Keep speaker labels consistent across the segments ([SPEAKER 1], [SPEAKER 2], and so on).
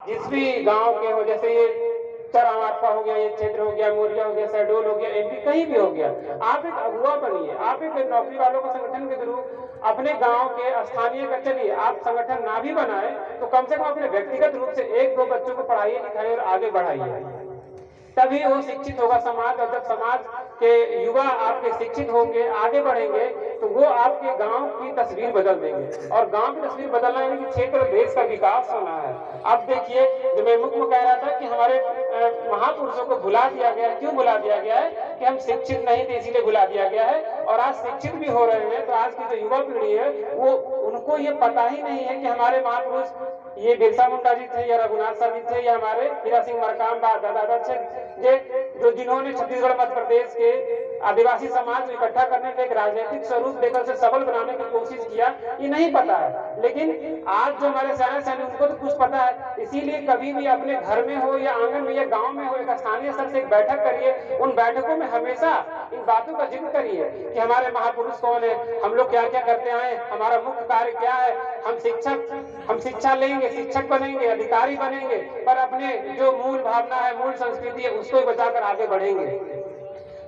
[SPEAKER 1] जिस भी गांव के हो, जैसे ये चरामारपा हो गया, ये क्षेत्र हो गया, मोरिया हो गया, शहडोल हो गया, एमपी कहीं भी हो गया, आप एक अगुआ बनिए, आप एक नौकरी वालों को संगठन के थ्रू अपने गांव के स्थानीय का चलिए, आप संगठन ना भी बनाए तो कम से कम अपने व्यक्तिगत रूप से एक दो बच्चों को पढ़ाइए लिखाइए और आगे बढ़ाइए, तभी वो शिक्षित होगा समाज। और जब समाज के युवा आपके शिक्षित होंगे, आगे बढ़ेंगे, तो वो आपके गांव की तस्वीर बदल देंगे। और गांव की तस्वीर बदलना यानी कि क्षेत्र देश का विकास होना है। अब देखिए, जो मैं मुख्य कह रहा था कि हमारे महापुरुषों को भुला दिया गया है। क्यों भुला दिया गया है? कि हम शिक्षित नहीं थे, इसीलिए भुला दिया गया है। और आज शिक्षित भी हो रहे हैं, तो आज की जो युवा पीढ़ी है वो उनको ये पता ही नहीं है कि हमारे महापुरुष ये बिरसा मुंडा जी थे या रघुनाथ साहब जी थे या हमारे हीरा सिंह मरकाम दादा थे, जो जिन्होंने छत्तीसगढ़ मध्य प्रदेश के आदिवासी समाज को इकट्ठा करने का एक राजनीतिक स्वरूप देकर से सबल बनाने की कोशिश किया, ये नहीं पता है। लेकिन आज जो हमारे सेना सैनिक उनको तो कुछ पता है, इसीलिए कभी भी अपने घर में हो या आंगन में या गांव में हो, एक स्थानीय स्तर से एक बैठक करिए, उन बैठकों में हमेशा इन बातों का जिक्र करिए कि हमारे महापुरुष कौन है, हम लोग क्या क्या करते आए, हमारा मुख्य कार्य क्या है, हम शिक्षा लेंगे, शिक्षक बनेंगे, अधिकारी बनेंगे, पर अपने जो मूल भावना है, मूल संस्कृति है, उसको बचाकर आगे बढ़ेंगे।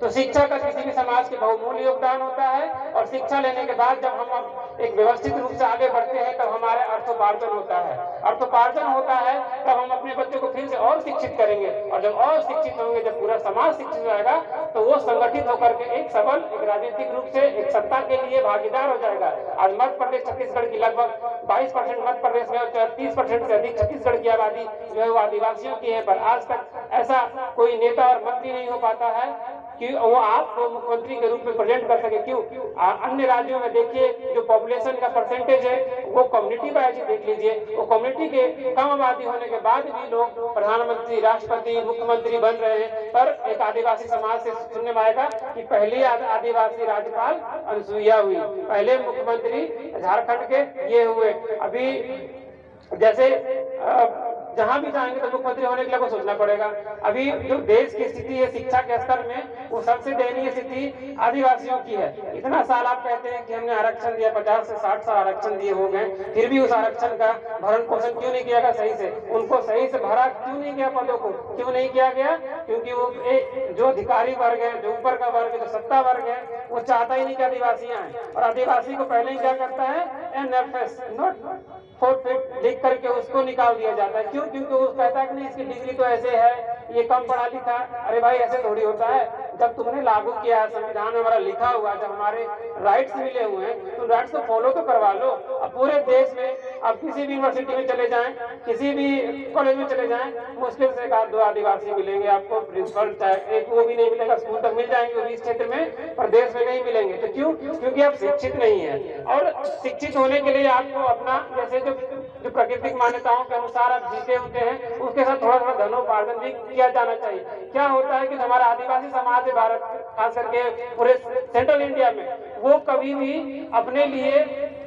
[SPEAKER 1] तो शिक्षा का किसी भी समाज के बहुमूल्य योगदान होता है। और शिक्षा लेने के बाद जब हम एक व्यवस्थित रूप से आगे बढ़ते हैं, तब हमारे अर्थोपार्जन होता है। अर्थोपार्जन होता है तब हम अपने बच्चों को फिर से और शिक्षित करेंगे, और जब और शिक्षित होंगे, जब पूरा समाज शिक्षित रहेगा, तो वो संगठित होकर के एक सबल, एक राजनीतिक रूप से एक सत्ता के लिए भागीदार हो जाएगा। आज मध्य प्रदेश, छत्तीसगढ़ की लगभग 22% मध्य प्रदेश में और 30% से अधिक छत्तीसगढ़ की आबादी जो है वो आदिवासियों की है। पर आज तक ऐसा कोई नेता और मंत्री नहीं हो पाता है कि वो आपको मुख्यमंत्री के रूप में प्रेजेंट कर सके। क्यों? अन्य राज्यों में देखिए, जो पॉपुलेशन का परसेंटेज है वो कम्युनिटी वाइज देख लीजिए, वो कम्युनिटी के कम आबादी होने के बाद भी लोग प्रधानमंत्री, राष्ट्रपति, मुख्यमंत्री बन रहे हैं। पर एक आदिवासी समाज से सुनने में आएगा कि पहली आदिवासी राज्यपाल अनुसुईया हुई, पहले मुख्यमंत्री झारखंड के ये हुए। अभी जैसे जहां भी जाएंगे तो मुख्यमंत्री होने के लिए सोचना पड़ेगा। अभी जो देश की स्थिति है शिक्षा के स्तर में, वो सबसे दयनीय स्थिति आदिवासियों की है। इतना साल आप कहते हैं कि हमने आरक्षण दिया, 50 से 60 साल आरक्षण दिए हो गए, फिर भी उस आरक्षण का भरण पोषण क्यों नहीं किया गया सही से? उनको सही से भरा क्यों नहीं गया? पदों को क्यों नहीं किया गया? क्योंकि वो जो अधिकारी वर्ग है, जो ऊपर का वर्ग है, जो सत्ता वर्ग है, वो चाहता ही नहीं कि आदिवासियां हैं। और आदिवासी को पहले ही क्या करता है, NFS नॉट फोर्फिट लिख करके उसको निकाल दिया जाता है। क्यों? क्योंकि वो कहता है कि नहीं, इसकी डिग्री तो ऐसे है, ये कम पढ़ा लिखा। अरे भाई, ऐसे थोड़ी होता है। जब तुमने लागू किया, संविधान में हमारा लिखा हुआ, जब हमारे राइट्स मिले हुए हैं, तो राइट्स को फॉलो तो करवा लो। अब पूरे देश में आप किसी भी यूनिवर्सिटी में चले जाएं, किसी भी कॉलेज में चले जाएं, मुश्किल से 1-2 आदिवासी मिलेंगे आपको। प्रिंसिपल चाहे एक वो भी नहीं मिलेगा, स्कूल तक मिल जाएंगे इस क्षेत्र में, पर देश में नहीं मिलेंगे। तो क्यों? क्योंकि आप शिक्षित नहीं है। और शिक्षित होने के लिए आपको अपना जैसे जो प्राकृतिक मान्यताओं के अनुसार आप जीते होते हैं, उसके साथ थोड़ा थोड़ा धनोपार्जन भी किया जाना चाहिए। क्या होता है कि हमारा आदिवासी समाज है भारत, खास करके पूरे सेंट्रल इंडिया में, वो कभी भी अपने लिए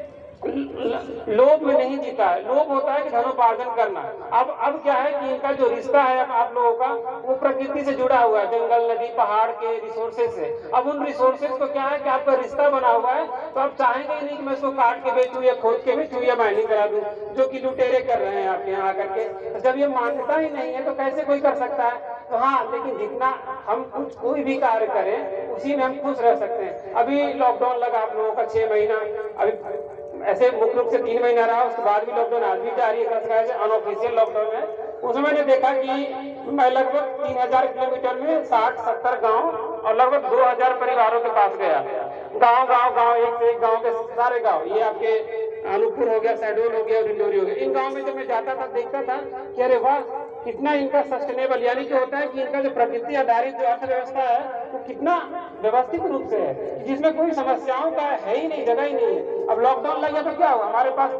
[SPEAKER 1] लोभ में नहीं जीता है। लोभ होता है कि धनोपार्जन करना। अब क्या है कि इनका जो रिश्ता है आप लोगों का, वो प्रकृति से जुड़ा हुआ है, जंगल, नदी, पहाड़ के रिसोर्सेज से। अब उन रिसोर्सेज को क्या है कि आपका रिश्ता बना हुआ है, तो आप चाहेंगे नहीं कि मैं इसको काट के बेचूं या खोद के बेचूं या माइनिंग करा दूं, जो कि लुटेरे कर रहे हैं आपके यहाँ आकर के। तो जब ये मान्यता ही नहीं है तो कैसे कोई कर सकता है? तो हाँ, लेकिन जितना हम कुछ कोई भी कार्य करें उसी में हम खुश रह सकते हैं। अभी लॉकडाउन लगा आप लोगों का 6 महीना, अभी ऐसे मुख्य रूप से 3 महीना रहा, उसके बाद भी लॉकडाउन आज भी जारी है, अनऑफिशियल लॉकडाउन है। उसमें मैंने देखा कि मैं लगभग 3000 किलोमीटर में 60-70 गांव और लगभग 2000 परिवारों के पास गया। गांव एक से एक गांव के सारे गांव, ये आपके अनूपपुर हो गया, शहडोल हो गया, डिंडोरी हो गया, इन गांव में जब मैं जाता था देखता था कि अरे वाह, कितना इनका सस्टेनेबल, यानी कि होता है कि इनका जो प्रकृति आधारित जो अर्थव्यवस्था है वो कितना व्यवस्थित रूप से है, जिसमें कोई समस्याओं का है ही नहीं, जगह ही नहीं है। अब लॉकडाउन लग गया तो क्या हुआ, हमारे पास